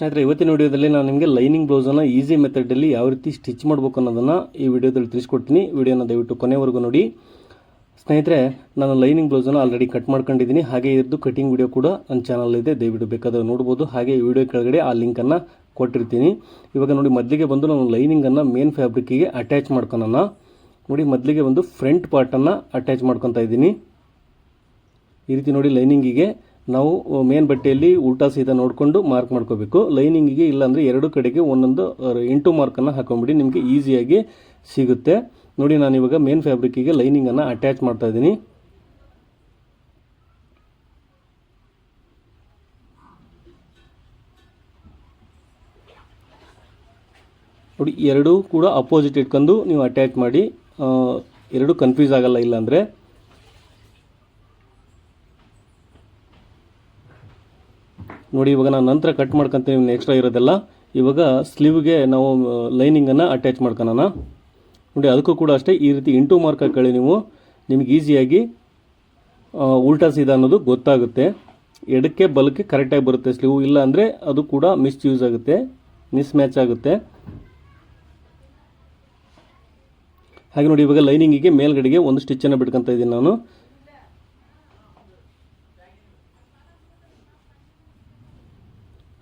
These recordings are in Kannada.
ಸ್ನೇಹಿತರೆ, ಇವತ್ತಿನ ವಿಡಿಯೋದಲ್ಲಿ ನಾನು ನಿಮಗೆ ಲೈನಿಂಗ್ ಬ್ಲೌಸನ್ನು ಈಸಿ ಮೆಥಡಲ್ಲಿ ಯಾವ ರೀತಿ ಸ್ಟಿಚ್ ಮಾಡಬೇಕು ಅನ್ನೋದನ್ನು ಈ ವಿಡಿಯೋದಲ್ಲಿ ತಿಳಿಸ್ಕೊಡ್ತೀನಿ. ವಿಡಿಯೋನ ದಯವಿಟ್ಟು ಕೊನೆವರೆಗೂ ನೋಡಿ. ಸ್ನೇಹಿತರೆ, ನಾನು ಲೈನಿಂಗ್ ಬ್ಲೌಸನ್ನು ಆಲ್ರೆಡಿ ಕಟ್ ಮಾಡ್ಕೊಂಡಿದ್ದೀನಿ. ಹಾಗೆ ಇದ್ದು ಕಟಿಂಗ್ ವಿಡಿಯೋ ಕೂಡ ನನ್ನ ಚಾನಲ್ ಇದೆ, ದಯವಿಟ್ಟು ಬೇಕಾದ್ರೆ ನೋಡ್ಬೋದು. ಹಾಗೆ ಈ ವಿಡಿಯೋ ಕೆಳಗಡೆ ಆ ಲಿಂಕನ್ನು ಕೊಟ್ಟಿರ್ತೀನಿ. ಇವಾಗ ನೋಡಿ, ಮೊದಲಿಗೆ ಬಂದು ನಾನು ಲೈನಿಂಗನ್ನು ಮೇನ್ ಫ್ಯಾಬ್ರಿಕ್ಕಿಗೆ ಅಟ್ಯಾಚ್ ಮಾಡ್ಕೊಳ್ಳೋಣ. ನೋಡಿ, ಮೊದಲಿಗೆ ಒಂದು ಫ್ರಂಟ್ ಪಾರ್ಟನ್ನು ಅಟ್ಯಾಚ್ ಮಾಡ್ಕೊತಾ ಇದ್ದೀನಿ. ಈ ರೀತಿ ನೋಡಿ, ಲೈನಿಂಗಿಗೆ ನಾವು ಮೇನ್ ಬಟ್ಟೆಯಲ್ಲಿ ಉಲ್ಟಾ ಸೀದಾ ನೋಡಿಕೊಂಡು ಮಾರ್ಕ್ ಮಾಡ್ಕೋಬೇಕು. ಲೈನಿಂಗಿಗೆ ಇಲ್ಲಾಂದರೆ ಎರಡು ಕಡೆಗೆ ಒಂದೊಂದು ಇಂಟು ಮಾರ್ಕನ್ನು ಹಾಕೊಂಡ್ಬಿಡಿ, ನಿಮಗೆ ಈಸಿಯಾಗಿ ಸಿಗುತ್ತೆ. ನೋಡಿ, ನಾನು ಇವಾಗ ಮೇನ್ ಫ್ಯಾಬ್ರಿಕ್ಕಿಗೆ ಲೈನಿಂಗನ್ನು ಅಟ್ಯಾಚ್ ಮಾಡ್ತಾ ಇದ್ದೀನಿ. ನೋಡಿ, ಎರಡೂ ಕೂಡ ಅಪೋಸಿಟ್ ಇಟ್ಕೊಂಡು ನೀವು ಅಟ್ಯಾಚ್ ಮಾಡಿ, ಎರಡು ಕನ್ಫ್ಯೂಸ್ ಆಗಲ್ಲ. ಇಲ್ಲಾಂದರೆ ನೋಡಿ, ಇವಾಗ ನಾನು ನಂತರ ಕಟ್ ಮಾಡ್ಕೊತೀನಿ ಎಕ್ಸ್ಟ್ರಾ ಇರೋದೆಲ್ಲ. ಇವಾಗ ಸ್ಲೀವ್ಗೆ ನಾವು ಲೈನಿಂಗನ್ನು ಅಟ್ಯಾಚ್ ಮಾಡ್ಕೊಳ್ಳೋಣ. ನೋಡಿ, ಅದಕ್ಕೂ ಕೂಡ ಅಷ್ಟೇ ಈ ರೀತಿ ಇಂಟು ಮಾರ್ಕ್ ಹಾಕೊಳ್ಳಿ. ನಿಮಗೆ ಈಸಿಯಾಗಿ ಉಲ್ಟಾ ಸೀದಾ ಅನ್ನೋದು ಗೊತ್ತಾಗುತ್ತೆ. ಎಡಕ್ಕೆ ಬಲಕ್ಕೆ ಕರೆಕ್ಟಾಗಿ ಬರುತ್ತೆ ಸ್ಲೀವ್. ಇಲ್ಲ ಅಂದರೆ ಅದು ಕೂಡ ಮಿಸ್ಯೂಸ್ ಆಗುತ್ತೆ, ಮಿಸ್ ಮ್ಯಾಚ್ ಆಗುತ್ತೆ. ಹಾಗೆ ನೋಡಿ, ಇವಾಗ ಲೈನಿಂಗಿಗೆ ಮೇಲ್ಗಡೆಗೆ ಒಂದು ಸ್ಟಿಚ್ಚನ್ನು ಬಿಟ್ಕೊತಾ ಇದ್ದೀನಿ ನಾನು.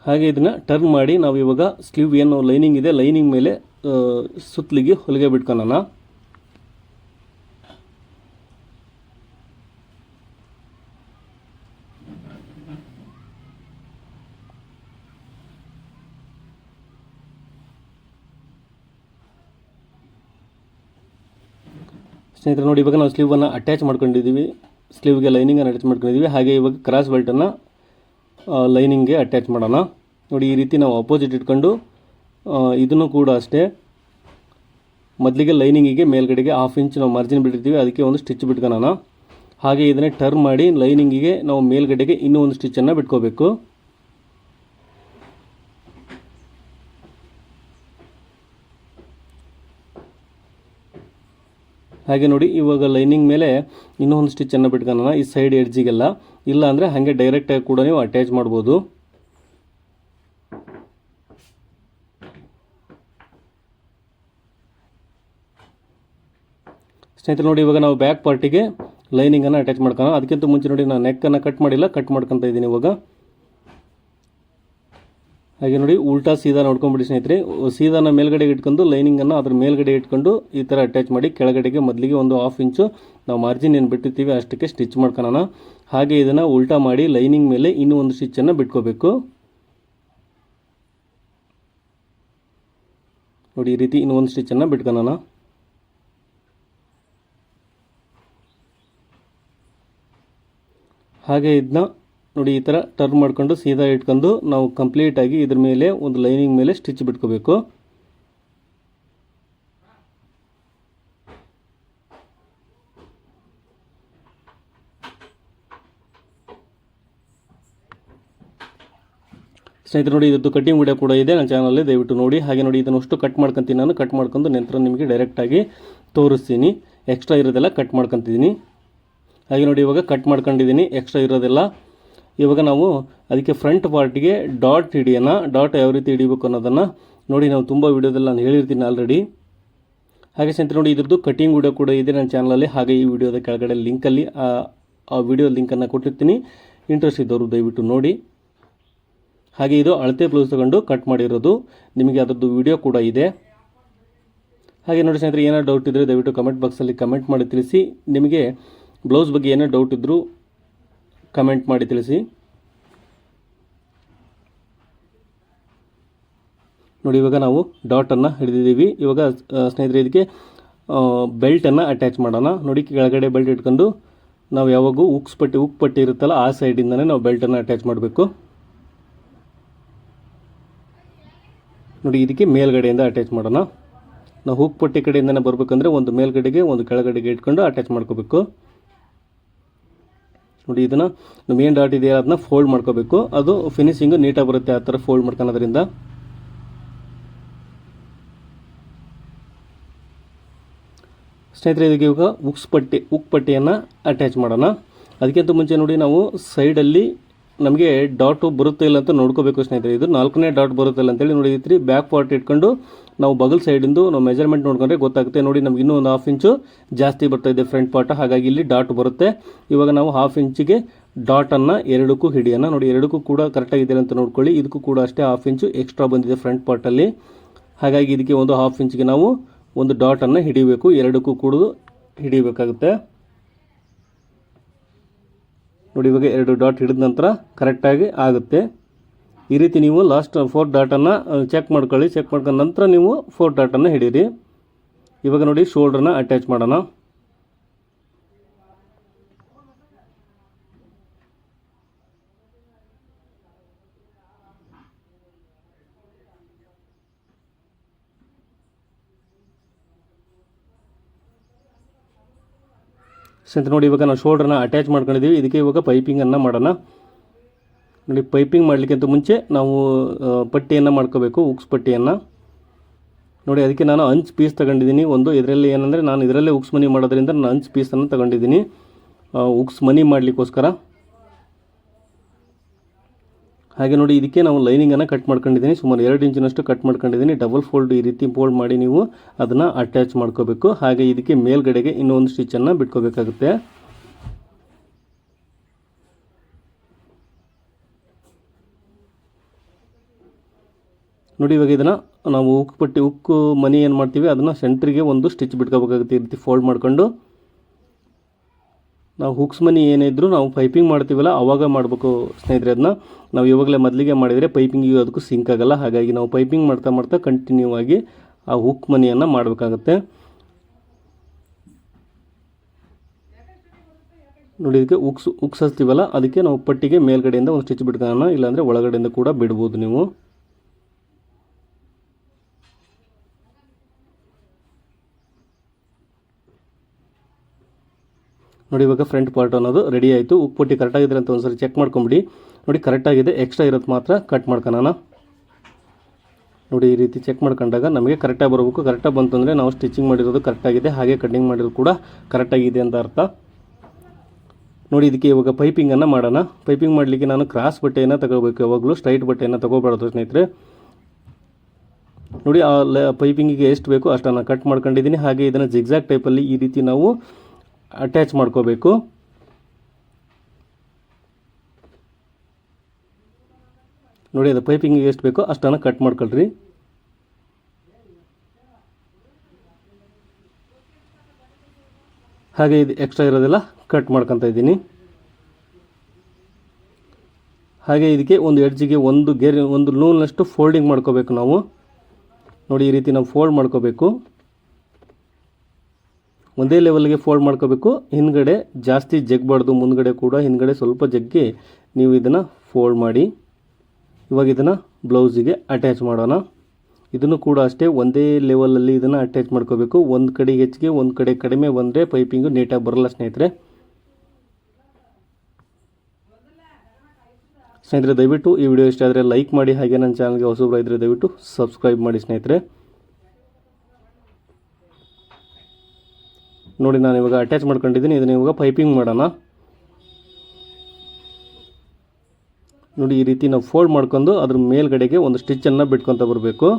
ಹಾಗೆ ಇದನ್ನು ಟರ್ನ್ ಮಾಡಿ ನಾವು ಇವಾಗ ಸ್ಲೀವ್ ಏನು ಲೈನಿಂಗ್ ಇದೆ, ಲೈನಿಂಗ್ ಮೇಲೆ ಸುತ್ತಲಿಗೆ ಹೊಲಿಗೆ ಬಿಟ್ಕೊಳ್ಳೋಣ. ಸ್ನೇಹಿತರೆ, ನೋಡಿ, ಇವಾಗ ನಾವು ಸ್ಲೀವನ್ನು ಅಟ್ಯಾಚ್ ಮಾಡ್ಕೊಂಡಿದ್ದೀವಿ. ಸ್ಲೀವ್ಗೆ ಲೈನಿಂಗನ್ನು ಅಟ್ಯಾಚ್ ಮಾಡ್ಕೊಂಡಿದ್ದೀವಿ. ಹಾಗೆ ಇವಾಗ ಕ್ರಾಸ್ ಬೆಲ್ಟನ್ನು ಲೈನಿಂಗ್ಗೆ ಅಟ್ಯಾಚ್ ಮಾಡೋಣ. ನೋಡಿ, ಈ ರೀತಿ ನಾವು ಅಪೋಸಿಟ್ ಇಟ್ಕೊಂಡು ಇದನ್ನು ಕೂಡ ಅಷ್ಟೇ ಮೊದಲಿಗೆ ಲೈನಿಂಗಿಗೆ ಮೇಲ್ಗಡೆಗೆ 1/2 ಇಂಚ್ ನಾವು ಮಾರ್ಜಿನ್ ಬಿಟ್ಟಿರ್ತೀವಿ, ಅದಕ್ಕೆ ಒಂದು ಸ್ಟಿಚ್ ಬಿಟ್ಕೊಳ್ಳೋಣ. ಹಾಗೆ ಇದನ್ನೇ ಟರ್ನ್ ಮಾಡಿ ಲೈನಿಂಗಿಗೆ ನಾವು ಮೇಲ್ಗಡೆಗೆ ಇನ್ನೂ ಒಂದು ಸ್ಟಿಚ್ಚನ್ನು ಬಿಟ್ಕೋಬೇಕು. ಹಾಗೆ ನೋಡಿ, ಇವಾಗ ಲೈನಿಂಗ್ ಮೇಲೆ ಇನ್ನೊಂದು ಸ್ಟಿಚ್ಚನ್ನು ಬಿಟ್ಕೊಳ್ಳೋಣ, ಈ ಸೈಡ್ ಎಡ್ಜಿಗೆಲ್ಲ. ಇಲ್ಲ ಅಂದರೆ ಹಾಗೆ ಡೈರೆಕ್ಟಾಗಿ ಕೂಡ ನೀವು ಅಟ್ಯಾಚ್ ಮಾಡ್ಬೋದು. ಸ್ನೇಹಿತರೆ, ನೋಡಿ, ಇವಾಗ ನಾವು ಬ್ಯಾಕ್ ಪಾರ್ಟಿಗೆ ಲೈನಿಂಗನ್ನು ಅಟ್ಯಾಚ್ ಮಾಡ್ಕೊಳ್ಳೋಣ. ಅದಕ್ಕಿಂತ ಮುಂಚೆ ನೋಡಿ, ನಾನು ನೆಕ್ಕನ್ನು ಕಟ್ ಮಾಡಿಲ್ಲ, ಕಟ್ ಮಾಡ್ಕೊತಾ ಇದ್ದೀನಿ ಇವಾಗ. ಹಾಗೆ ನೋಡಿ, ಉಲ್ಟಾ ಸೀದಾ ನೋಡ್ಕೊಂಬಿಡಿ ಸ್ನೇಹಿತರೆ. ಸೀದಾನ ಮೇಲ್ಗಡೆಗೆ ಇಟ್ಕೊಂಡು ಲೈನಿಂಗನ್ನು ಅದ್ರ ಮೇಲ್ಗಡೆ ಇಟ್ಕೊಂಡು ಈ ಥರ ಅಟ್ಯಾಚ್ ಮಾಡಿ, ಕೆಳಗಡೆಗೆ ಮೊದಲಿಗೆ ಒಂದು 1/2 ಇಂಚು ನಾವು ಮಾರ್ಜಿನ್ ಏನು ಬಿಟ್ಟಿರ್ತೀವಿ ಅಷ್ಟಕ್ಕೆ ಸ್ಟಿಚ್ ಮಾಡ್ಕೊಳ್ಳೋಣ. ಹಾಗೆ ಇದನ್ನು ಉಲ್ಟಾ ಮಾಡಿ ಲೈನಿಂಗ್ ಮೇಲೆ ಇನ್ನೂ ಒಂದು ಸ್ಟಿಚ್ಚನ್ನು ಬಿಟ್ಕೋಬೇಕು. ನೋಡಿ, ಈ ರೀತಿ ಇನ್ನೂ ಒಂದು ಸ್ಟಿಚ್ಚನ್ನು ಬಿಟ್ಕೊಳ್ಳೋಣ. ಹಾಗೆ ಇದನ್ನ ನೋಡಿ, ಈ ಥರ ಟರ್ನ್ ಮಾಡ್ಕೊಂಡು ಸೀದಾ ಇಟ್ಕೊಂಡು ನಾವು ಕಂಪ್ಲೀಟಾಗಿ ಇದ್ರ ಮೇಲೆ ಒಂದು ಲೈನಿಂಗ್ ಮೇಲೆ ಸ್ಟಿಚ್ ಬಿಟ್ಕೋಬೇಕು. ಸ್ನೇಹಿತರೆ, ನೋಡಿ, ಇದ್ರದ್ದು ಕಟಿಂಗ್ ವಿಡಿಯೋ ಕೂಡ ಇದೆ ನನ್ನ ಚಾನಲಲ್ಲಿ, ದಯವಿಟ್ಟು ನೋಡಿ. ಹಾಗೆ ನೋಡಿ, ಇದನ್ನು ಅಷ್ಟು ಕಟ್ ಮಾಡ್ಕೊತೀನಿ ನಾನು. ಕಟ್ ಮಾಡ್ಕೊಂಡು ನಂತರ ನಿಮಗೆ ಡೈರೆಕ್ಟಾಗಿ ತೋರಿಸ್ತೀನಿ. ಎಕ್ಸ್ಟ್ರಾ ಇರೋದೆಲ್ಲ ಕಟ್ ಮಾಡ್ಕೊತಿದ್ದೀನಿ. ಹಾಗೆ ನೋಡಿ, ಇವಾಗ ಕಟ್ ಮಾಡ್ಕೊಂಡಿದ್ದೀನಿ ಎಕ್ಸ್ಟ್ರಾ ಇರೋದೆಲ್ಲ. ಇವಾಗ ನಾವು ಅದಕ್ಕೆ ಫ್ರಂಟ್ ಪಾರ್ಟಿಗೆ ಡಾಟ್ ಹಿಡಿಯೋಣ. ಡಾಟ್ ಯಾವ ರೀತಿ ಹಿಡಿಬೇಕು ಅನ್ನೋದನ್ನು ನೋಡಿ, ನಾವು ತುಂಬ ವಿಡಿಯೋದಲ್ಲಿ ನಾನು ಹೇಳಿರ್ತೀನಿ ಆಲ್ರೆಡಿ. ಹಾಗೆ ಸ್ನೇಹಿತರೆ, ನೋಡಿ, ಇದ್ರದ್ದು ಕಟಿಂಗ್ ವಿಡಿಯೋ ಕೂಡ ಇದೆ ನನ್ನ ಚಾನಲಲ್ಲಿ. ಹಾಗೆ ಈ ವಿಡಿಯೋದ ಕೆಳಗಡೆ ಲಿಂಕಲ್ಲಿ ಆ ವಿಡಿಯೋ ಲಿಂಕನ್ನು ಕೊಟ್ಟಿರ್ತೀನಿ. ಇಂಟ್ರೆಸ್ಟ್ ಇದ್ದವರು ದಯವಿಟ್ಟು ನೋಡಿ. ಹಾಗೆ ಇದು ಅಳತೆ ಬ್ಲೌಸ್ ತಗೊಂಡು ಕಟ್ ಮಾಡಿರೋದು, ನಿಮಗೆ ಅದರದ್ದು ವಿಡಿಯೋ ಕೂಡ ಇದೆ. ಹಾಗೆ ನೋಡಿ ಸ್ನೇಹಿತರೆ, ಏನೋ ಡೌಟ್ ಇದ್ದರೆ ದಯವಿಟ್ಟು ಕಮೆಂಟ್ ಬಾಕ್ಸಲ್ಲಿ ಕಮೆಂಟ್ ಮಾಡಿ ತಿಳಿಸಿ. ನಿಮಗೆ ಬ್ಲೌಸ್ ಬಗ್ಗೆ ಏನೋ ಡೌಟ್ ಇದ್ದರೂ ಕಮೆಂಟ್ ಮಾಡಿ ತಿಳಿಸಿ. ನೋಡಿ, ಇವಾಗ ನಾವು ಡಾಟನ್ನು ಹಿಡಿದಿದ್ದೀವಿ. ಇವಾಗ ಸ್ನೇಹಿತರೆ, ಇದಕ್ಕೆ ಬೆಲ್ಟನ್ನು ಅಟ್ಯಾಚ್ ಮಾಡೋಣ. ನೋಡಿ, ಕೆಳಗಡೆ ಬೆಲ್ಟ್ ಇಟ್ಕೊಂಡು ನಾವು ಯಾವಾಗೂ ಉಕ್ ಪಟ್ಟಿ ಇರುತ್ತಲ್ಲ, ಆ ಸೈಡಿಂದನೇ ನಾವು ಬೆಲ್ಟನ್ನು ಅಟ್ಯಾಚ್ ಮಾಡಬೇಕು. ನೋಡಿ, ಇದಕ್ಕೆ ಮೇಲ್ಗಡೆಯಿಂದ ಅಟ್ಯಾಚ್ ಮಾಡೋಣ. ನಾವು ಹುಕ್ ಪಟ್ಟಿ ಕಡೆಯಿಂದನೇ ಬರಬೇಕಂದ್ರೆ ಒಂದು ಮೇಲ್ಗಡೆಗೆ ಒಂದು ಕೆಳಗಡೆಗೆ ಇಟ್ಕೊಂಡು ಅಟ್ಯಾಚ್ ಮಾಡ್ಕೋಬೇಕು. ನೋಡಿ, ಇದನ್ನು ಮೇನ್ ಡಾಟ್ ಇದೆಯಲ್ಲ, ಅದನ್ನ ಫೋಲ್ಡ್ ಮಾಡ್ಕೋಬೇಕು. ಅದು ಫಿನಿಶಿಂಗು ನೀಟಾಗಿ ಬರುತ್ತೆ ಆ ಥರ ಫೋಲ್ಡ್ ಮಾಡ್ಕೊಳ್ಳೋದ್ರಿಂದ. ಸ್ನೇಹಿತರೆ, ಇದಕ್ಕೆ ಇವಾಗ ಉಕ್ ಪಟ್ಟಿಯನ್ನು ಅಟ್ಯಾಚ್ ಮಾಡೋಣ. ಅದಕ್ಕಿಂತ ಮುಂಚೆ ನೋಡಿ, ನಾವು ಸೈಡಲ್ಲಿ ನಮಗೆ ಡಾಟು ಬರುತ್ತೆ ಇಲ್ಲ ಅಂತ ನೋಡ್ಕೋಬೇಕು ಸ್ನೇಹಿತರೆ. ಇದು 4ನೇ ಡಾಟ್ ಬರುತ್ತೆ ಇಲ್ಲ ಅಂತೇಳಿ ನೋಡಿ. ಈ ಬ್ಯಾಕ್ ಪಾರ್ಟ್ ಇಟ್ಕೊಂಡು ನಾವು ಬಗಲ್ ಸೈಡಿಂದು ನಾವು ಮೆಜರ್ಮೆಂಟ್ ನೋಡ್ಕೊಂಡ್ರೆ ಗೊತ್ತಾಗುತ್ತೆ. ನೋಡಿ ನಮ್ಗೆ ಇನ್ನೂ ಒಂದು 1/2 ಇಂಚು ಜಾಸ್ತಿ ಬರ್ತಾ ಇದೆ ಫ್ರಂಟ್ ಪಾರ್ಟ್, ಹಾಗಾಗಿ ಇಲ್ಲಿ ಡಾಟ್ ಬರುತ್ತೆ. ಇವಾಗ ನಾವು 1/2 ಇಂಚಿಗೆ ಡಾಟನ್ನು ಎರಡಕ್ಕೂ ಹಿಡಿಯೋಣ. ನೋಡಿ ಎರಡಕ್ಕೂ ಕೂಡ ಕರೆಕ್ಟಾಗಿದೆ ಅಂತ ನೋಡ್ಕೊಳ್ಳಿ. ಇದಕ್ಕೂ ಕೂಡ ಅಷ್ಟೇ 1/2 ಇಂಚು ಎಕ್ಸ್ಟ್ರಾ ಬಂದಿದೆ ಫ್ರಂಟ್ ಪಾರ್ಟಲ್ಲಿ, ಹಾಗಾಗಿ ಇದಕ್ಕೆ ಒಂದು 1/2 ಇಂಚಿಗೆ ನಾವು ಒಂದು ಡಾಟನ್ನು ಹಿಡಿಬೇಕು. ಎರಡಕ್ಕೂ ಕೂಡ ಹಿಡಿಬೇಕಾಗುತ್ತೆ. ನೋಡಿ ಇವಾಗ 2 ಡಾಟ್ ಹಿಡಿದ ನಂತರ ಕರೆಕ್ಟಾಗಿ ಆಗುತ್ತೆ. ಈ ರೀತಿ ನೀವು ಲಾಸ್ಟ್ 4 ಡಾಟನ್ನು ಚೆಕ್ ಮಾಡ್ಕೊಳ್ಳಿ. ಚೆಕ್ ಮಾಡ್ಕೊಂಡ ನಂತರ ನೀವು 4 ಡಾಟನ್ನು ಹಿಡೀರಿ. ಇವಾಗ ನೋಡಿ ಶೋಲ್ಡ್ರನ್ನ ಅಟ್ಯಾಚ್ ಮಾಡೋಣ. ಸ್ನೇಹಿತರೆ ನೋಡಿ ಇವಾಗ ನಾವು ಶೋಲ್ಡ್ರನ್ನ ಅಟ್ಯಾಚ್ ಮಾಡ್ಕೊಂಡಿದ್ದೀವಿ. ಇದಕ್ಕೆ ಇವಾಗ ಪೈಪಿಂಗನ್ನು ಮಾಡೋಣ. ನೋಡಿ ಪೈಪಿಂಗ್ ಮಾಡಲಿಕ್ಕಿಂತ ಮುಂಚೆ ನಾವು ಪಟ್ಟಿಯನ್ನು ಮಾಡ್ಕೋಬೇಕು, ಉಕ್ಸ್ ಪಟ್ಟಿಯನ್ನು. ನೋಡಿ ಅದಕ್ಕೆ ನಾನು ಅಂಚು ಪೀಸ್ ತಗೊಂಡಿದ್ದೀನಿ ಒಂದು. ಇದರಲ್ಲಿ ಏನಂದರೆ ನಾನು ಇದರಲ್ಲೇ ಉಕ್ಸ್ ಮನಿ ಮಾಡೋದ್ರಿಂದ ನಾನು ಅಂಚು ಪೀಸನ್ನು ತಗೊಂಡಿದ್ದೀನಿ ಉಕ್ಸ್ ಮನಿ ಮಾಡಲಿಕ್ಕೋಸ್ಕರ. ಹಾಗೆ ನೋಡಿ ಇದಕ್ಕೆ ನಾವು ಲೈನಿಂಗನ್ನು ಕಟ್ ಮಾಡ್ಕೊಂಡಿದ್ದೀನಿ. ಸುಮಾರು 2 ಇಂಚಿನಷ್ಟು ಕಟ್ ಮಾಡ್ಕೊಂಡಿದ್ದೀನಿ. ಡಬಲ್ ಫೋಲ್ಡ್ ಈ ರೀತಿ ಫೋಲ್ಡ್ ಮಾಡಿ ನೀವು ಅದನ್ನು ಅಟ್ಯಾಚ್ ಮಾಡ್ಕೋಬೇಕು. ಹಾಗೆ ಇದಕ್ಕೆ ಮೇಲ್ಗಡೆಗೆ ಇನ್ನೊಂದು ಸ್ಟಿಚ್ಚನ್ನು ಬಿಟ್ಕೋಬೇಕಾಗುತ್ತೆ. ನೋಡಿ ಇವಾಗ ಇದನ್ನು ನಾವು ಉಕ್ಕು ಮನಿ ಏನು ಮಾಡ್ತೀವಿ ಅದನ್ನು ಸೆಂಟ್ರಿಗೆ ಒಂದು ಸ್ಟಿಚ್ ಬಿಟ್ಕೋಬೇಕಾಗುತ್ತೆ. ಈ ರೀತಿ ಫೋಲ್ಡ್ ಮಾಡ್ಕೊಂಡು ನಾವು ಹುಕ್ಸ್ ಮನಿ ಏನಿದ್ರು ನಾವು ಪೈಪಿಂಗ್ ಮಾಡ್ತೀವಲ್ಲ ಆವಾಗ ಮಾಡಬೇಕು ಸ್ನೇಹಿತರೆ. ಅದನ್ನ ನಾವು ಇವಾಗಲೇ ಮೊದಲಿಗೆ ಮಾಡಿದರೆ ಪೈಪಿಂಗಿಗೆ ಅದಕ್ಕೂ ಸಿಂಕ್ ಆಗಲ್ಲ. ಹಾಗಾಗಿ ನಾವು ಪೈಪಿಂಗ್ ಮಾಡ್ತಾ ಮಾಡ್ತಾ ಕಂಟಿನ್ಯೂ ಆಗಿ ಆ ಹುಕ್ ಮನಿಯನ್ನು ಮಾಡಬೇಕಾಗುತ್ತೆ. ನೋಡಿ ಇದಕ್ಕೆ ಉಕ್ಸ್ ಹಚ್ತೀವಲ್ಲ ಅದಕ್ಕೆ ನಾವು ಪಟ್ಟಿಗೆ ಮೇಲ್ಗಡೆಯಿಂದ ಒಂದು ಸ್ಟಿಚ್ ಬಿಟ್ಕೊಳ್ಳೋಣ, ಇಲ್ಲಾಂದರೆ ಒಳಗಡೆಯಿಂದ ಕೂಡ ಬಿಡ್ಬೋದು ನೀವು. ನೋಡಿ ಇವಾಗ ಫ್ರಂಟ್ ಪಾರ್ಟ್ ಅನ್ನೋದು ರೆಡಿ ಆಯಿತು. ಉಕ್ಪಟ್ಟಿ ಕರೆಕ್ಟಾಗಿದ್ರೆ ಅಂತ ಒಂದ್ಸರಿ ಚೆಕ್ ಮಾಡ್ಕೊಂಬಿಡಿ. ನೋಡಿ ಕರೆಕ್ಟಾಗಿದೆ, ಎಕ್ಸ್ಟ್ರಾ ಇರೋದು ಮಾತ್ರ ಕಟ್ ಮಾಡ್ಕೊಳ್ಳೋಣ. ನೋಡಿ ಈ ರೀತಿ ಚೆಕ್ ಮಾಡ್ಕೊಂಡಾಗ ನಮಗೆ ಕರೆಕ್ಟಾಗಿ ಬರಬೇಕು. ಕರೆಕ್ಟಾಗಿ ಬಂತಂದರೆ ನಾವು ಸ್ಟಿಚಿಂಗ್ ಮಾಡಿರೋದು ಕರೆಕ್ಟಾಗಿದೆ, ಹಾಗೆ ಕಟ್ಟಿಂಗ್ ಮಾಡಿರೋದು ಕೂಡ ಕರೆಕ್ಟಾಗಿದೆ ಅಂತ ಅರ್ಥ. ನೋಡಿ ಇದಕ್ಕೆ ಇವಾಗ ಪೈಪಿಂಗನ್ನು ಮಾಡೋಣ. ಪೈಪಿಂಗ್ ಮಾಡಲಿಕ್ಕೆ ನಾನು ಕ್ರಾಸ್ ಬಟ್ಟೆಯನ್ನು ತಗೋಬೇಕು, ಯಾವಾಗಲೂ ಸ್ಟ್ರೈಟ್ ಬಟ್ಟೆಯನ್ನು ತೊಗೋಬಾರ್ದು ಸ್ನೇಹಿತರೆ. ನೋಡಿ ಆ ಪೈಪಿಂಗಿಗೆ ಎಷ್ಟು ಬೇಕು ಅಷ್ಟನ್ನು ಕಟ್ ಮಾಡ್ಕೊಂಡಿದ್ದೀನಿ. ಹಾಗೆ ಇದನ್ನು ಜಿಗ್ಜಾಗ್ ಟೈಪಲ್ಲಿ ಈ ರೀತಿ ನಾವು ಅಟ್ಯಾಚ್ ಮಾಡ್ಕೋಬೇಕು. ನೋಡಿ ಅದು ಪೈಪಿಂಗಿಗೆ ಎಷ್ಟು ಬೇಕೋ ಅಷ್ಟನ್ನು ಕಟ್ ಮಾಡ್ಕೊಳ್ರಿ. ಹಾಗೆ ಇದು ಎಕ್ಸ್ಟ್ರಾ ಇರೋದೆಲ್ಲ ಕಟ್ ಮಾಡ್ಕೊತಾ ಇದ್ದೀನಿ. ಹಾಗೆ ಇದಕ್ಕೆ ಒಂದು ಎಡ್ಜಿಗೆ ಒಂದು ನೂಲಿನಷ್ಟು ಫೋಲ್ಡಿಂಗ್ ಮಾಡ್ಕೋಬೇಕು ನಾವು. ನೋಡಿ ಈ ರೀತಿ ನಾವು ಫೋಲ್ಡ್ ಮಾಡ್ಕೋಬೇಕು. ಒಂದೇ ಲೆವೆಲ್ಗೆ ಫೋಲ್ಡ್ ಮಾಡ್ಕೋಬೇಕು. ಹಿಂದ್ಗಡೆ ಜಾಸ್ತಿ ಜಗ್ಬಾರ್ದು, ಮುಂದ್ಗಡೆ ಕೂಡ ಹಿಂದ್ಗಡೆ ಸ್ವಲ್ಪ ಜಗ್ಗಿ ನೀವು ಇದನ್ನು ಫೋಲ್ಡ್ ಮಾಡಿ. ಇವಾಗ ಇದನ್ನು ಬ್ಲೌಸಿಗೆ ಅಟ್ಯಾಚ್ ಮಾಡೋಣ. ಇದನ್ನು ಕೂಡ ಅಷ್ಟೇ ಒಂದೇ ಲೆವೆಲಲ್ಲಿ ಇದನ್ನು ಅಟ್ಯಾಚ್ ಮಾಡ್ಕೋಬೇಕು. ಒಂದು ಕಡೆ ಹೆಚ್ಚಿಗೆ ಒಂದು ಕಡೆ ಕಡಿಮೆ ಬಂದರೆ ಪೈಪಿಂಗು ನೀಟಾಗಿ ಬರಲ್ಲ ಸ್ನೇಹಿತರೆ. ದಯವಿಟ್ಟು ಈ ವಿಡಿಯೋ ಇಷ್ಟ ಆದರೆ ಲೈಕ್ ಮಾಡಿ. ಹಾಗೆ ನನ್ನ ಚಾನಲ್ಗೆ ಹೊಸಬ್ರು ಇದ್ದರೆ ದಯವಿಟ್ಟು ಸಬ್ಸ್ಕ್ರೈಬ್ ಮಾಡಿ ಸ್ನೇಹಿತರೆ. ನೋಡಿ ನಾನು ಇವಾಗ ಅಟ್ಯಾಚ್ ಮಾಡ್ಕೊಂಡಿದ್ದೀನಿ. ಇದನ್ನು ಇವಾಗ ಪೈಪಿಂಗ್ ಮಾಡೋಣ. ನೋಡಿ ಈ ರೀತಿ ನಾವು ಫೋಲ್ಡ್ ಮಾಡ್ಕೊಂಡು ಅದ್ರ ಮೇಲ್ಗಡೆಗೆ ಒಂದು ಸ್ಟಿಚ್ಚನ್ನು ಬಿಟ್ಕೊತ ಬರಬೇಕು.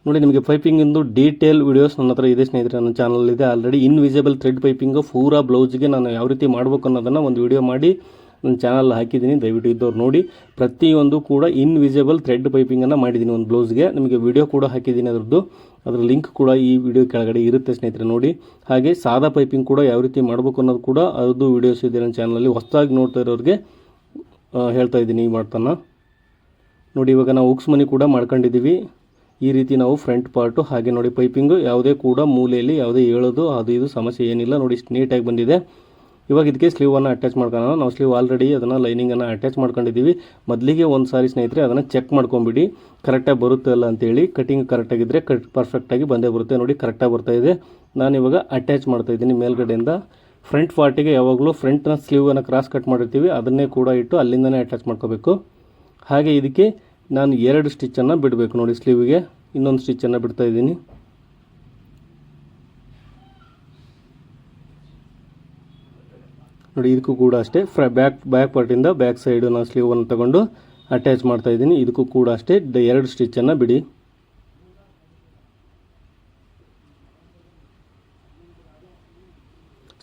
ನೋಡಿ ನಿಮಗೆ ಪೈಪಿಂಗಿಂದು ಡೀಟೇಲ್ ವೀಡಿಯೋಸ್ ನನ್ನ ಹತ್ರ ಇದೆ ಸ್ನೇಹಿತರೆ, ನನ್ನ ಚಾನಲ್ ಇದೆ ಆಲ್ರೆಡಿ. ಇನ್ವಿಸಿಬಲ್ ಥ್ರೆಡ್ ಪೈಪಿಂಗು ಪೂರಾ ಬ್ಲೌಸ್ಗೆ ನಾನು ಯಾವ ರೀತಿ ಮಾಡಬೇಕು ಅನ್ನೋದನ್ನು ಒಂದು ವಿಡಿಯೋ ಮಾಡಿ ನನ್ನ ಚಾನಲ್ ಹಾಕಿದ್ದೀನಿ. ದಯವಿಟ್ಟು ಇದ್ದವ್ರು ನೋಡಿ. ಪ್ರತಿಯೊಂದು ಕೂಡ ಇನ್ವಿಸಿಬಲ್ ಥ್ರೆಡ್ ಪೈಪಿಂಗನ್ನು ಮಾಡಿದ್ದೀನಿ ಒಂದು ಬ್ಲೌಸ್ಗೆ. ನಿಮಗೆ ವಿಡಿಯೋ ಕೂಡ ಹಾಕಿದ್ದೀನಿ ಅದರ ಲಿಂಕ್ ಕೂಡ ಈ ವಿಡಿಯೋ ಕೆಳಗಡೆ ಇರುತ್ತೆ ಸ್ನೇಹಿತರೆ ನೋಡಿ. ಹಾಗೆ ಸಾದಾ ಪೈಪಿಂಗ್ ಕೂಡ ಯಾವ ರೀತಿ ಮಾಡಬೇಕು ಅನ್ನೋದು ಕೂಡ ಅದು ವೀಡಿಯೋಸ್ ಇದೆ ನನ್ನ ಚಾನಲಲ್ಲಿ. ಹೊಸದಾಗಿ ನೋಡ್ತಾ ಇರೋರಿಗೆ ಹೇಳ್ತಾ ಇದ್ದೀನಿ ಈ ಮಾಡ್ತಾನೆ. ನೋಡಿ ಇವಾಗ ನಾವು ಉಕ್ಸ್ ಮನಿ ಕೂಡ ಮಾಡ್ಕೊಂಡಿದ್ದೀವಿ. ಈ ರೀತಿ ನಾವು ಫ್ರಂಟ್ ಪಾರ್ಟು ಹಾಗೆ ನೋಡಿ ಪೈಪಿಂಗು ಯಾವುದೇ ಕೂಡ ಮೂಲೆಯಲ್ಲಿ ಯಾವುದೇ ಹೇಳೋದು ಅದು ಇದು ಸಮಸ್ಯೆ ಏನಿಲ್ಲ. ನೋಡಿ ಇಷ್ಟು ನೀಟಾಗಿ ಬಂದಿದೆ. ಇವಾಗ ಇದಕ್ಕೆ ಸ್ಲೀವನ್ನು ಅಟ್ಯಾಚ್ ಮಾಡ್ಕೊಳ್ಳೋಣ. ನಾವು ಸ್ಲೀವ್ ಆಲ್ರೆಡಿ ಅದನ್ನು ಲೈನಿಂಗನ್ನು ಅಟ್ಯಾಚ್ ಮಾಡ್ಕೊಂಡಿದ್ದೀವಿ. ಮೊದಲಿಗೆ ಒಂದು ಸಾರಿ ಸ್ನೇಹಿತರೆ ಅದನ್ನು ಚೆಕ್ ಮಾಡ್ಕೊಂಬಿಡಿ ಕರೆಕ್ಟಾಗಿ ಬರುತ್ತೆ ಅಲ್ಲ ಅಂತೇಳಿ. ಕಟಿಂಗ್ ಕರೆಕ್ಟಾಗಿದ್ದರೆ ಪರ್ಫೆಕ್ಟಾಗಿ ಬಂದೇ ಬರುತ್ತೆ. ನೋಡಿ ಕರೆಕ್ಟಾಗಿ ಬರ್ತಾಯಿದೆ. ನಾನಿವಾಗ ಅಟ್ಯಾಚ್ ಮಾಡ್ತಾಯಿದ್ದೀನಿ ಮೇಲ್ಗಡೆಯಿಂದ ಫ್ರಂಟ್ ಪಾರ್ಟಿಗೆ ಯಾವಾಗಲೂ ಫ್ರಂಟ್ನ ಸ್ಲೀವನ್ನು ಕ್ರಾಸ್ ಕಟ್ ಮಾಡಿರ್ತೀವಿ ಅದನ್ನೇ ಕೂಡ ಇಟ್ಟು ಅಲ್ಲಿಂದನೇ ಅಟ್ಯಾಚ್ ಮಾಡ್ಕೋಬೇಕು. ಹಾಗೆ ಇದಕ್ಕೆ ನಾನು 2 ಸ್ಟಿಚ್ಚನ್ನು ಬಿಡಬೇಕು ನೋಡಿ. ಸ್ಲೀವಿಗೆ ಇನ್ನೊಂದು ಸ್ಟಿಚ್ಚನ್ನು ಬಿಡ್ತಾ ಇದ್ದೀನಿ. ನೋಡಿ ಇದಕ್ಕೂ ಕೂಡ ಅಷ್ಟೇ ಬ್ಯಾಕ್ ಪಾರ್ಟಿಂದ ಬ್ಯಾಕ್ ಸೈಡು ನಾನು ಸ್ಲೀವನ್ನು ತಗೊಂಡು ಅಟ್ಯಾಚ್ ಮಾಡ್ತಾ ಇದ್ದೀನಿ. ಇದಕ್ಕೂ ಕೂಡ ಅಷ್ಟೇ 2 ಸ್ಟಿಚ್ಚನ್ನು ಬಿಡಿ.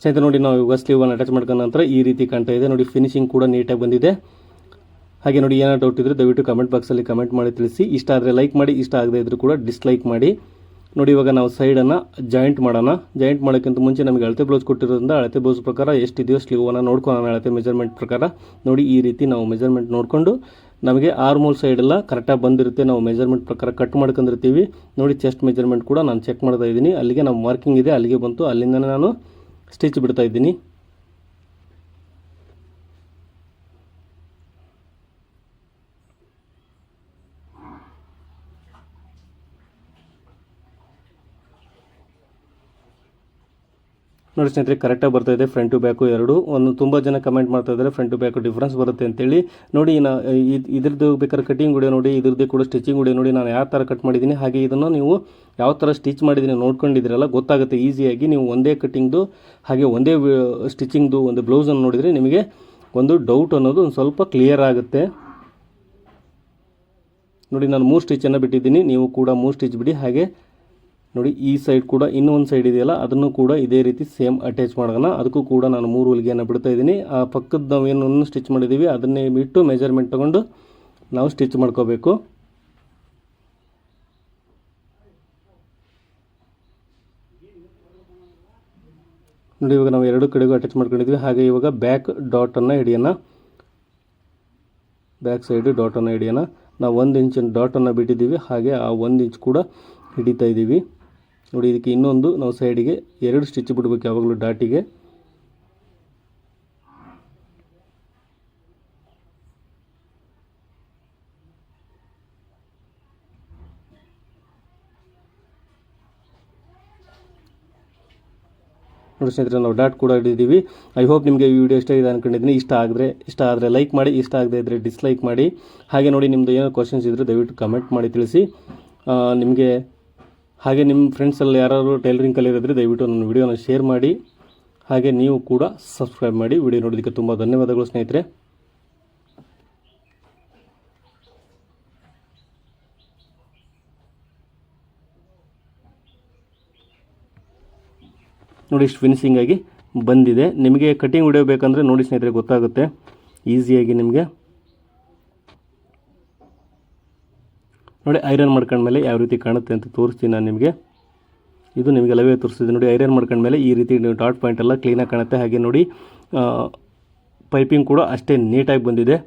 ಸ್ನೇಹಿತರೆ ನೋಡಿ, ನಾವು ಇವಾಗ ಸ್ಲೀವನ್ನು ಅಟ್ಯಾಚ್ ಮಾಡ್ಕೊಂಡ ನಂತರ ಈ ರೀತಿ ಕಾಣ್ತಾ ಇದೆ ನೋಡಿ. ಫಿನಿಶಿಂಗ್ ಕೂಡ ನೀಟಾಗಿ ಬಂದಿದೆ. ಹಾಗೆ ನೋಡಿ, ಏನಾದ್ರು ಡೌಟ್ ಇದ್ದರೆ ದಯವಿಟ್ಟು ಕಮೆಂಟ್ ಬಾಕ್ಸಲ್ಲಿ ಕಮೆಂಟ್ ಮಾಡಿ ತಿಳಿಸಿ. ಇಷ್ಟ ಆದರೆ ಲೈಕ್ ಮಾಡಿ, ಇಷ್ಟ ಆಗದೇ ಇದ್ದರೂ ಕೂಡ ಡಿಸ್ಲೈಕ್ ಮಾಡಿ. ನೋಡಿ ಇವಾಗ ನಾವು ಸೈಡನ್ನು ಜಾಯಿಂಟ್ ಮಾಡೋಣ. ಜಾಯಿಂಟ್ ಮಾಡೋಕ್ಕಿಂತ ಮುಂಚೆ ನಮಗೆ ಅಳತೆ ಬ್ಲೌಸ್ ಕೊಟ್ಟಿರೋದ್ರಿಂದ ಅಳತೆ ಬ್ಲೌಸ್ ಪ್ರಕಾರ ಎಷ್ಟಿದೆಯೋ ಸ್ಲೀವನ್ನು ನೋಡ್ಕೊಳ್ಳೋಣ. ಅಳತೆ ಮೆಜರ್ಮೆಂಟ್ ಪ್ರಕಾರ ನೋಡಿ ಈ ರೀತಿ ನಾವು ಮೆಜರ್ಮೆಂಟ್ ನೋಡಿಕೊಂಡು ನಮಗೆ ಆರ್ಮೋಲ್ ಸೈಡೆಲ್ಲ ಕರೆಕ್ಟಾಗಿ ಬಂದಿರುತ್ತೆ. ನಾವು ಮೆಜರ್ಮೆಂಟ್ ಪ್ರಕಾರ ಕಟ್ ಮಾಡ್ಕೊಂಡಿರ್ತೀವಿ. ನೋಡಿ ಚೆಸ್ಟ್ ಮೆಜರ್ಮೆಂಟ್ ಕೂಡ ನಾನು ಚೆಕ್ ಮಾಡ್ತಾ ಇದ್ದೀನಿ. ಅಲ್ಲಿಗೆ ನಾವು ಮಾರ್ಕಿಂಗ್ ಇದೆ, ಅಲ್ಲಿಗೆ ಬಂತು. ಅಲ್ಲಿಂದನೇ ನಾನು ಸ್ಟಿಚ್ ಬಿಡ್ತಾ ಇದ್ದೀನಿ. ನೋಡಿ ಸ್ನೇಹಿತರೆ, ಕರೆಕ್ಟಾಗಿ ಬರ್ತಾ ಇದೆ ಫ್ರಂಟ್ ಟು ಬ್ಯಾಕು ಎರಡು. ತುಂಬ ಜನ ಕಮೆಂಟ್ ಮಾಡ್ತಾ ಇದ್ದಾರೆ ಫ್ರಂಟ್ ಟು ಬ್ಯಾಕು ಡಿಫ್ರೆನ್ಸ್ ಬರುತ್ತೆ ಅಂತೇಳಿ. ನೋಡಿ ಇದ್ರದ್ದು ಬೇಕಾದ್ರೆ ಕಟಿಂಗ್ ವಿಡಿಯೋ ನೋಡಿ, ಇದ್ರದ್ದು ಕೂಡ ಸ್ಟಿಚಿಂಗ್ ವಿಡಿಯೋ ನೋಡಿ, ನಾನು ಯಾವ ಥರ ಕಟ್ ಮಾಡಿದ್ದೀನಿ. ಹಾಗೆ ಇದನ್ನು ನೀವು ಯಾವ ಥರ ಸ್ಟಿಚ್ ಮಾಡಿದ್ದೀನಿ ನೋಡ್ಕೊಂಡಿದ್ದೀರಲ್ಲ, ಗೊತ್ತಾಗುತ್ತೆ ಈಸಿಯಾಗಿ. ನೀವು ಒಂದೇ ಕಟಿಂಗ್ದು ಹಾಗೆ ಒಂದೇ ಸ್ಟಿಚಿಂಗ್ದು ಒಂದು ಬ್ಲೌಸನ್ನು ನೋಡಿದರೆ ನಿಮಗೆ ಒಂದು ಡೌಟ್ ಅನ್ನೋದು ಒಂದು ಸ್ವಲ್ಪ ಕ್ಲಿಯರ್ ಆಗುತ್ತೆ. ನೋಡಿ ನಾನು 3 ಸ್ಟಿಚ್ಚನ್ನು ಬಿಟ್ಟಿದ್ದೀನಿ, ನೀವು ಕೂಡ 3 ಸ್ಟಿಚ್ ಬಿಡಿ. ಹಾಗೆ ನೋಡಿ ಈ ಸೈಡ್ ಕೂಡ ಇನ್ನೊಂದು ಸೈಡ್ ಇದೆಯಲ್ಲ, ಅದನ್ನು ಕೂಡ ಇದೇ ರೀತಿ ಸೇಮ್ ಅಟ್ಯಾಚ್ ಮಾಡೋಣ. ಅದಕ್ಕೂ ಕೂಡ ನಾನು 3 ಹೊಲಿಗೆಯನ್ನು ಬಿಡ್ತಾ ಇದ್ದೀನಿ. ಆ ಪಕ್ಕದ ನಾವೇನು ಸ್ಟಿಚ್ ಮಾಡಿದ್ದೀವಿ ಅದನ್ನೇ ಬಿಟ್ಟು ಮೆಜರ್ಮೆಂಟ್ ತೊಗೊಂಡು ನಾವು ಸ್ಟಿಚ್ ಮಾಡ್ಕೋಬೇಕು. ನೋಡಿ ಇವಾಗ ನಾವು 2 ಕಡೆಗೂ ಅಟ್ಯಾಚ್ ಮಾಡ್ಕೊಂಡಿದ್ವಿ. ಹಾಗೆ ಇವಾಗ ಬ್ಯಾಕ್ ಡಾಟನ್ನು ಹಿಡಿಯೋಣ. ಬ್ಯಾಕ್ ಸೈಡ್ ಡಾಟನ್ನು ಹಿಡಿಯೋಣ. ನಾವು 1 ಇಂಚಿನ ಡಾಟನ್ನು ಬಿಟ್ಟಿದ್ದೀವಿ. ಹಾಗೆ ಆ 1 ಇಂಚ್ ಕೂಡ ಹಿಡಿತಾ ಇದ್ದೀವಿ. ನೋಡಿ ಇದಕ್ಕೆ ಇನ್ನೊಂದು ನಾವು ಸೈಡಿಗೆ 2 ಸ್ಟಿಚ್ ಬಿಡಬೇಕು ಯಾವಾಗಲೂ ಡಾಟಿಗೆ. ನೋಡಿ ಸ್ನೇಹಿತರೆ, ನಾವು ಡಾಟ್ ಕೂಡ ಹಿಡಿದೀವಿ. ಐ ಹೋಪ್ ನಿಮಗೆ ಈ ವಿಡಿಯೋ ಇಷ್ಟ ಇದೆ ಅಂದ್ಕೊಂಡಿದ್ದೀನಿ. ಇಷ್ಟ ಆದರೆ ಲೈಕ್ ಮಾಡಿ, ಇಷ್ಟ ಆಗದೇ ಇದ್ದರೆ ಡಿಸ್ಲೈಕ್ ಮಾಡಿ. ಹಾಗೆ ನೋಡಿ ನಿಮ್ಮದು ಏನೋ ಕ್ವಶನ್ಸ್ ಇದ್ದರೆ ದಯವಿಟ್ಟು ಕಮೆಂಟ್ ಮಾಡಿ ತಿಳಿಸಿ. ನಿಮಗೆ ಹಾಗೆ ನಿಮ್ಮ ಫ್ರೆಂಡ್ಸಲ್ಲಿ ಯಾರಾದರೂ ಟೈಲರಿಂಗ್ ಕಲಿಯೋದಿದ್ರೆ ದಯವಿಟ್ಟು ನನ್ನ ವಿಡಿಯೋನ ಶೇರ್ ಮಾಡಿ. ಹಾಗೆ ನೀವು ಕೂಡ ಸಬ್ಸ್ಕ್ರೈಬ್ ಮಾಡಿ. ವಿಡಿಯೋ ನೋಡೋದಕ್ಕೆ ತುಂಬ ಧನ್ಯವಾದಗಳು ಸ್ನೇಹಿತರೆ. ನೋಡಿ ಇಷ್ಟು ಫಿನಿಶಿಂಗ್ ಆಗಿ ಬಂದಿದೆ. ನಿಮಗೆ ಕಟಿಂಗ್ ವಿಡಿಯೋ ಬೇಕಂದರೆ ನೋಡಿ ಸ್ನೇಹಿತರೆ, ಗೊತ್ತಾಗುತ್ತೆ ಈಸಿಯಾಗಿ ನಿಮಗೆ. ನೋಡಿ ಐರನ್ ಮಾಡ್ಕೊಂಡ್ಮೇಲೆ ಯಾವ ರೀತಿ ಕಾಣುತ್ತೆ ಅಂತ ತೋರಿಸ್ತೀನಿ ನಾನು ನಿಮಗೆ. ಇದು ನಿಮಗೆ ಲವೇ ತೋರಿಸ್ತಿದೆ ನೋಡಿ. ಐರನ್ ಮಾಡ್ಕೊಂಡ್ಮೇಲೆ ಈ ರೀತಿ ಡಾಟ್ ಪಾಯಿಂಟ್ ಎಲ್ಲ ಕ್ಲೀನಾಗಿ ಕಾಣುತ್ತೆ. ಹಾಗೆ ನೋಡಿ ಪೈಪಿಂಗ್ ಕೂಡ ಅಷ್ಟೇ ನೀಟಾಗಿ ಬಂದಿದೆ.